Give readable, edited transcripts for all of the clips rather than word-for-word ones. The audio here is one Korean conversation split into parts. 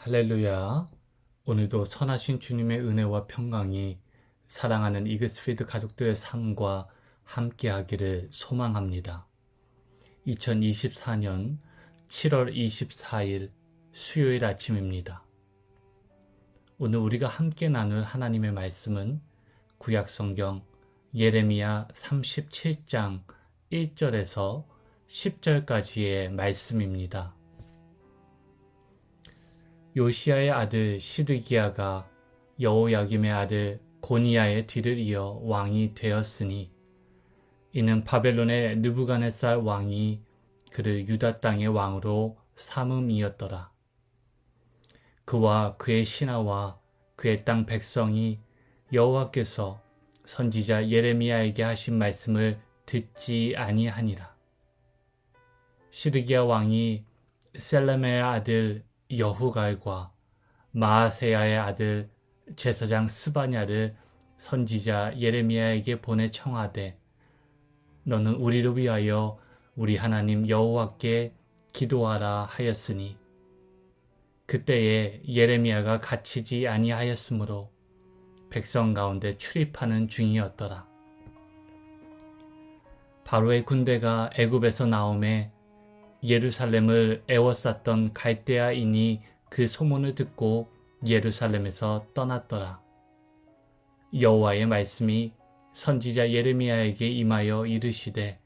할렐루야. 오늘도 선하신 주님의 은혜와 평강이 사랑하는 이그스피드 가족들의 삶과 함께하기를 소망합니다. 2024년 7월 24일 수요일 아침입니다. 오늘 우리가 함께 나눌 하나님의 말씀은 구약성경 예레미야 37장 1절에서 10절까지의 말씀입니다. 요시야의 아들 시드기야가 여호야김의 아들 고니야의 뒤를 이어 왕이 되었으니 이는 바벨론의 느부갓네살 왕이 그를 유다 땅의 왕으로 삼음이었더라. 그와 그의 신하와 그의 땅 백성이 여호와께서 선지자 예레미야에게 하신 말씀을 듣지 아니하니라. 시드기야 왕이 셀레메의 아들 여후갈과 마아세야의 아들 제사장 스바냐를 선지자 예레미야에게 보내 청하되 너는 우리를 위하여 우리 하나님 여호와께 기도하라 하였으니 그때에 예레미야가 갇히지 아니하였으므로 백성 가운데 출입하는 중이었더라. 바로의 군대가 애굽에서 나오매 예루살렘을 에워쌌던 갈대아인이 그 소문을 듣고 예루살렘에서 떠났더라. 여호와의 말씀이 선지자 예레미야에게 임하여 이르시되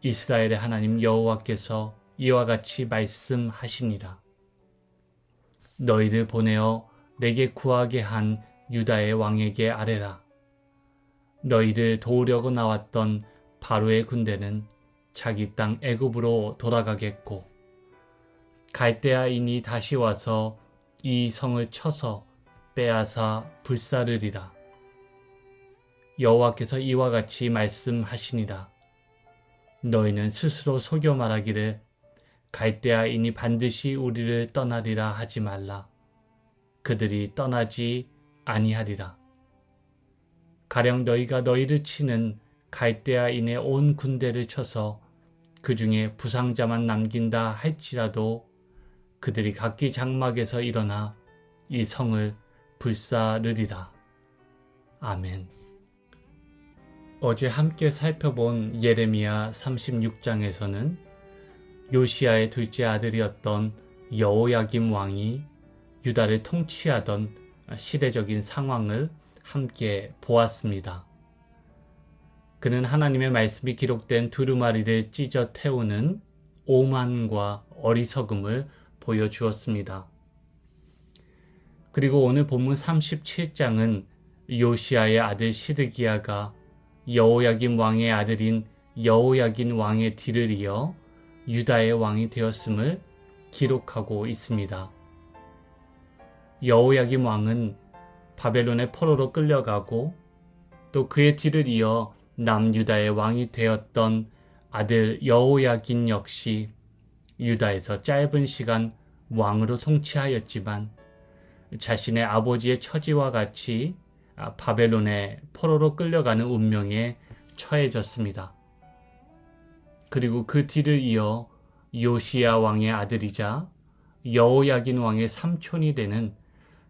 이스라엘의 하나님 여호와께서 이와 같이 말씀하시니라. 너희를 보내어 내게 구하게 한 유다의 왕에게 아뢰라. 너희를 도우려고 나왔던 바로의 군대는 자기 땅 애굽으로 돌아가겠고 갈대아인이 다시 와서 이 성을 쳐서 빼앗아 불사르리라. 여호와께서 이와 같이 말씀하시니라. 너희는 스스로 속여 말하기를 갈대아인이 반드시 우리를 떠나리라 하지 말라. 그들이 떠나지 아니하리라. 가령 너희가 너희를 치는 갈대아인의 온 군대를 쳐서 그 중에 부상자만 남긴다 할지라도 그들이 각기 장막에서 일어나 이 성을 불사르리라. 아멘. 어제 함께 살펴본 예레미야 36장에서는 요시야의 둘째 아들이었던 여호야김 왕이 유다를 통치하던 시대적인 상황을 함께 보았습니다. 그는 하나님의 말씀이 기록된 두루마리를 찢어 태우는 오만과 어리석음을 보여주었습니다. 그리고 오늘 본문 37장은 요시야의 아들 시드기야가 여호야김 왕의 아들인 여호야긴 왕의 뒤를 이어 유다의 왕이 되었음을 기록하고 있습니다. 여호야김 왕은 바벨론의 포로로 끌려가고 또 그의 뒤를 이어 남유다의 왕이 되었던 아들 여호야긴 역시 유다에서 짧은 시간 왕으로 통치하였지만 자신의 아버지의 처지와 같이 바벨론의 포로로 끌려가는 운명에 처해졌습니다. 그리고 그 뒤를 이어 요시야 왕의 아들이자 여호야긴 왕의 삼촌이 되는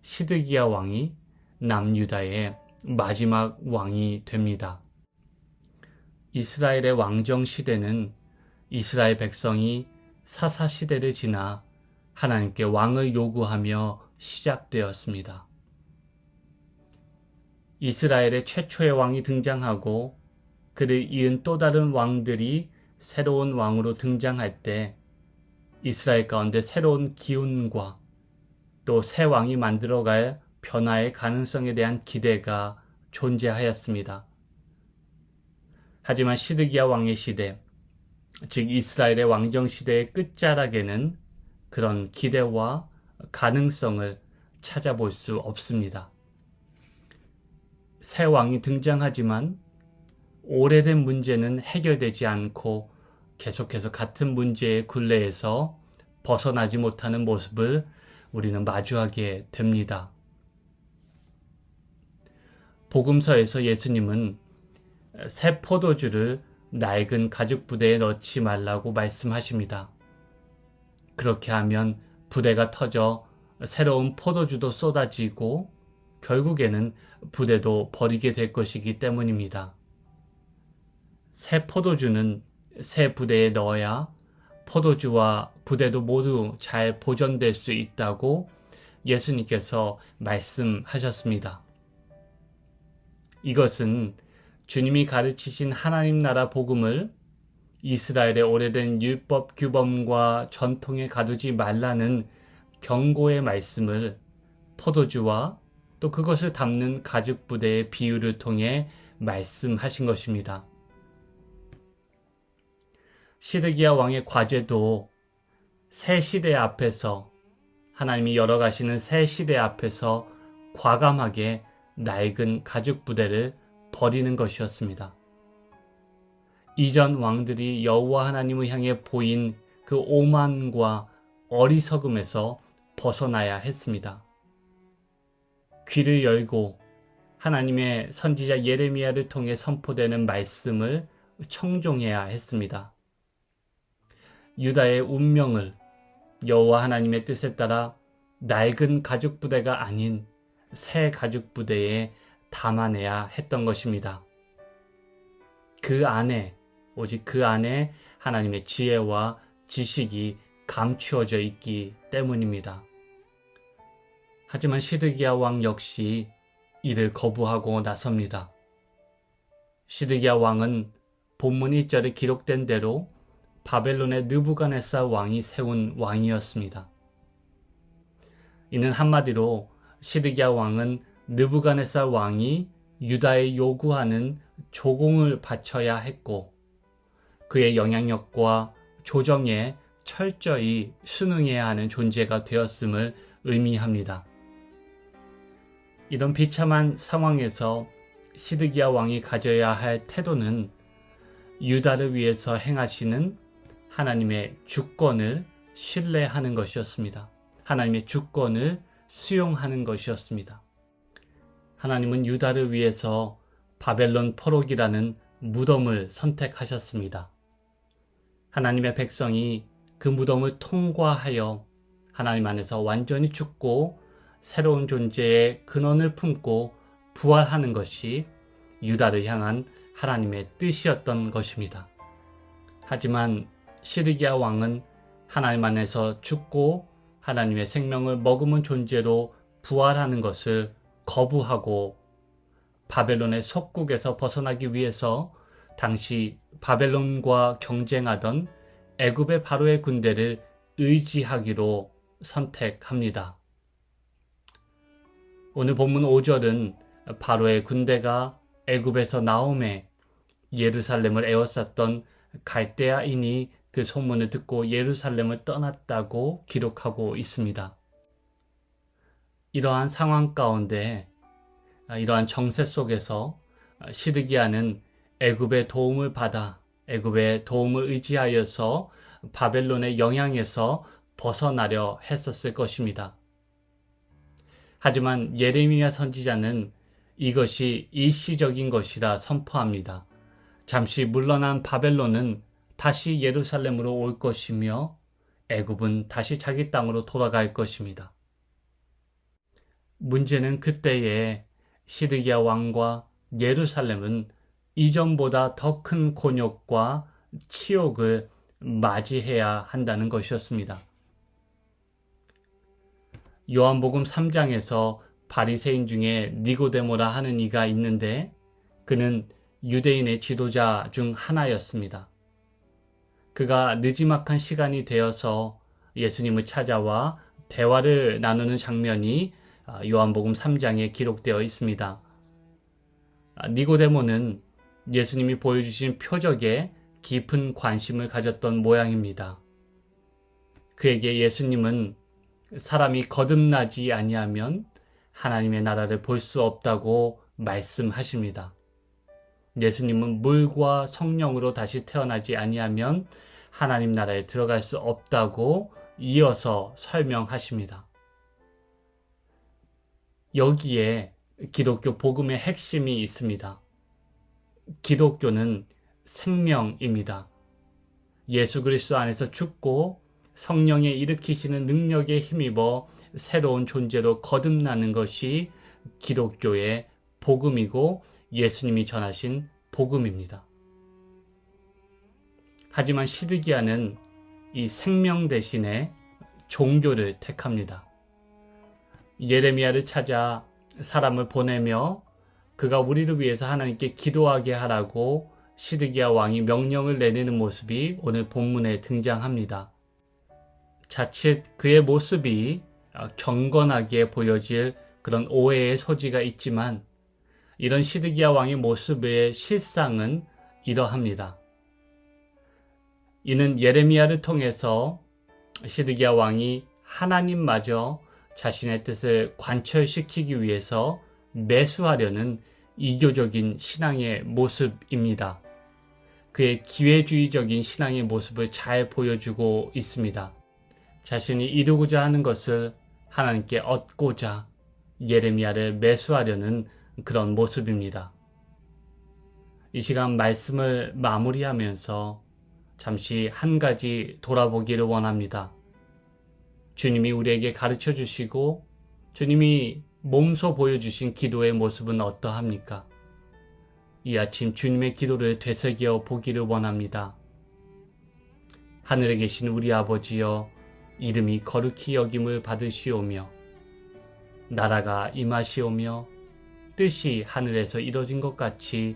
시드기야 왕이 남유다의 마지막 왕이 됩니다. 이스라엘의 왕정 시대는 이스라엘 백성이 사사 시대를 지나 하나님께 왕을 요구하며 시작되었습니다. 이스라엘의 최초의 왕이 등장하고 그를 이은 또 다른 왕들이 새로운 왕으로 등장할 때 이스라엘 가운데 새로운 기운과 또 새 왕이 만들어갈 변화의 가능성에 대한 기대가 존재하였습니다. 하지만 시드기야 왕의 시대, 즉 이스라엘의 왕정 시대의 끝자락에는 그런 기대와 가능성을 찾아볼 수 없습니다. 새 왕이 등장하지만 오래된 문제는 해결되지 않고 계속해서 같은 문제의 굴레에서 벗어나지 못하는 모습을 우리는 마주하게 됩니다. 복음서에서 예수님은 새 포도주를 낡은 가죽 부대에 넣지 말라고 말씀하십니다. 그렇게 하면 부대가 터져 새로운 포도주도 쏟아지고 결국에는 부대도 버리게 될 것이기 때문입니다. 새 포도주는 새 부대에 넣어야 포도주와 부대도 모두 잘 보존될 수 있다고 예수님께서 말씀하셨습니다. 이것은 주님이 가르치신 하나님 나라 복음을 이스라엘의 오래된 율법 규범과 전통에 가두지 말라는 경고의 말씀을 포도주와 또 그것을 담는 가죽 부대의 비유를 통해 말씀하신 것입니다. 시드기야 왕의 과제도 새 시대 앞에서 하나님이 열어가시는 새 시대 앞에서 과감하게 낡은 가죽 부대를 버리는 것이었습니다. 이전 왕들이 여호와 하나님을 향해 보인 그 오만과 어리석음에서 벗어나야 했습니다. 귀를 열고 하나님의 선지자 예레미야를 통해 선포되는 말씀을 청종해야 했습니다. 유다의 운명을 여호와 하나님의 뜻에 따라 낡은 가죽 부대가 아닌 새 가죽 부대에 담아내야 했던 것입니다. 그 안에, 오직 그 안에 하나님의 지혜와 지식이 감추어져 있기 때문입니다. 하지만 시드기야 왕 역시 이를 거부하고 나섭니다. 시드기야 왕은 본문 1절에 기록된 대로 바벨론의 느부갓네살 왕이 세운 왕이었습니다. 이는 한마디로 시드기야 왕은 느부갓네살 왕이 유다에 요구하는 조공을 바쳐야 했고 그의 영향력과 조정에 철저히 순응해야 하는 존재가 되었음을 의미합니다. 이런 비참한 상황에서 시드기야 왕이 가져야 할 태도는 유다를 위해서 행하시는 하나님의 주권을 신뢰하는 것이었습니다. 하나님의 주권을 수용하는 것이었습니다. 하나님은 유다를 위해서 바벨론 포로기라는 무덤을 선택하셨습니다. 하나님의 백성이 그 무덤을 통과하여 하나님 안에서 완전히 죽고 새로운 존재의 근원을 품고 부활하는 것이 유다를 향한 하나님의 뜻이었던 것입니다. 하지만 시드기야 왕은 하나님 안에서 죽고 하나님의 생명을 머금은 존재로 부활하는 것을 거부하고 바벨론의 속국에서 벗어나기 위해서 당시 바벨론과 경쟁하던 애굽의 바로의 군대를 의지하기로 선택합니다. 오늘 본문 5절은 바로의 군대가 애굽에서 나옴에 예루살렘을 에워쌌던 갈대아인이 그 소문을 듣고 예루살렘을 떠났다고 기록하고 있습니다. 이러한 상황 가운데 이러한 정세 속에서 시드기야는 애굽의 도움을 받아 애굽의 도움을 의지하여서 바벨론의 영향에서 벗어나려 했었을 것입니다. 하지만 예레미야 선지자는 이것이 일시적인 것이라 선포합니다. 잠시 물러난 바벨론은 다시 예루살렘으로 올 것이며 애굽은 다시 자기 땅으로 돌아갈 것입니다. 문제는 그때에 시드기야 왕과 예루살렘은 이전보다 더 큰 곤욕과 치욕을 맞이해야 한다는 것이었습니다. 요한복음 3장에서 바리새인 중에 니고데모라 하는 이가 있는데 그는 유대인의 지도자 중 하나였습니다. 그가 느지막한 시간이 되어서 예수님을 찾아와 대화를 나누는 장면이 요한복음 3장에 기록되어 있습니다. 니고데모는 예수님이 보여주신 표적에 깊은 관심을 가졌던 모양입니다. 그에게 예수님은 사람이 거듭나지 아니하면 하나님의 나라를 볼 수 없다고 말씀하십니다. 예수님은 물과 성령으로 다시 태어나지 아니하면 하나님 나라에 들어갈 수 없다고 이어서 설명하십니다. 여기에 기독교 복음의 핵심이 있습니다. 기독교는 생명입니다. 예수 그리스도 안에서 죽고 성령의 일으키시는 능력에 힘입어 새로운 존재로 거듭나는 것이 기독교의 복음이고 예수님이 전하신 복음입니다. 하지만 시드기야는 이 생명 대신에 종교를 택합니다. 예레미야를 찾아 사람을 보내며 그가 우리를 위해서 하나님께 기도하게 하라고 시드기야 왕이 명령을 내리는 모습이 오늘 본문에 등장합니다. 자칫 그의 모습이 경건하게 보여질 그런 오해의 소지가 있지만 이런 시드기야 왕의 모습의 실상은 이러합니다. 이는 예레미야를 통해서 시드기야 왕이 하나님마저 자신의 뜻을 관철시키기 위해서 매수하려는 이교적인 신앙의 모습입니다. 그의 기회주의적인 신앙의 모습을 잘 보여주고 있습니다. 자신이 이루고자 하는 것을 하나님께 얻고자 예레미야를 매수하려는 그런 모습입니다. 이 시간 말씀을 마무리하면서 잠시 한 가지 돌아보기를 원합니다. 주님이 우리에게 가르쳐 주시고 주님이 몸소 보여주신 기도의 모습은 어떠합니까? 이 아침 주님의 기도를 되새겨 보기를 원합니다. 하늘에 계신 우리 아버지여, 이름이 거룩히 여김을 받으시오며 나라가 임하시오며 뜻이 하늘에서 이루어진 것 같이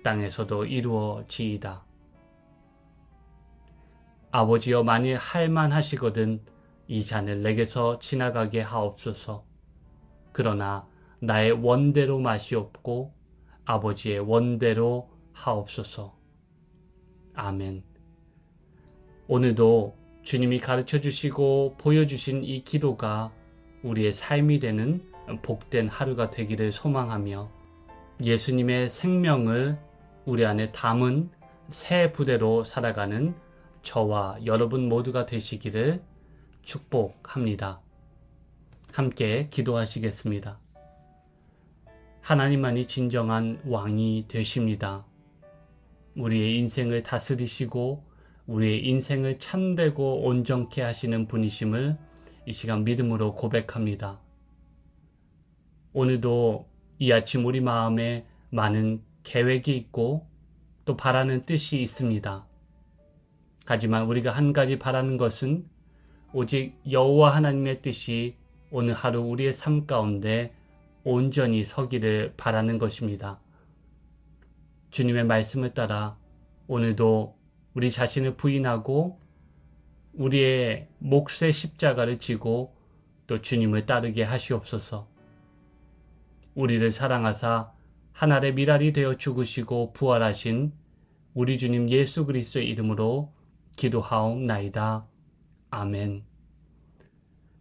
땅에서도 이루어지이다. 아버지여, 만일 할만하시거든 이 잔을 내게서 지나가게 하옵소서. 그러나 나의 원대로 마시옵고 아버지의 원대로 하옵소서. 아멘. 오늘도 주님이 가르쳐 주시고 보여주신 이 기도가 우리의 삶이 되는 복된 하루가 되기를 소망하며 예수님의 생명을 우리 안에 담은 새 부대로 살아가는 저와 여러분 모두가 되시기를 축복합니다. 함께 기도하시겠습니다. 하나님만이 진정한 왕이 되십니다. 우리의 인생을 다스리시고 우리의 인생을 참되고 온전케 하시는 분이심을 이 시간 믿음으로 고백합니다. 오늘도 이 아침 우리 마음에 많은 계획이 있고 또 바라는 뜻이 있습니다. 하지만 우리가 한 가지 바라는 것은 오직 여호와 하나님의 뜻이 오늘 하루 우리의 삶 가운데 온전히 서기를 바라는 것입니다. 주님의 말씀을 따라 오늘도 우리 자신을 부인하고 우리의 몫의 십자가를 지고 또 주님을 따르게 하시옵소서. 우리를 사랑하사 하늘의 미랄이 되어 죽으시고 부활하신 우리 주님 예수 그리스도의 이름으로 기도하옵나이다. 아멘.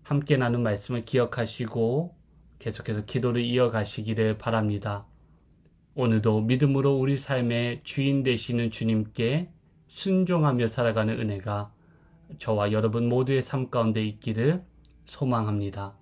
함께 나눈 말씀을 기억하시고 계속해서 기도를 이어가시기를 바랍니다. 오늘도 믿음으로 우리 삶의 주인 되시는 주님께 순종하며 살아가는 은혜가 저와 여러분 모두의 삶 가운데 있기를 소망합니다.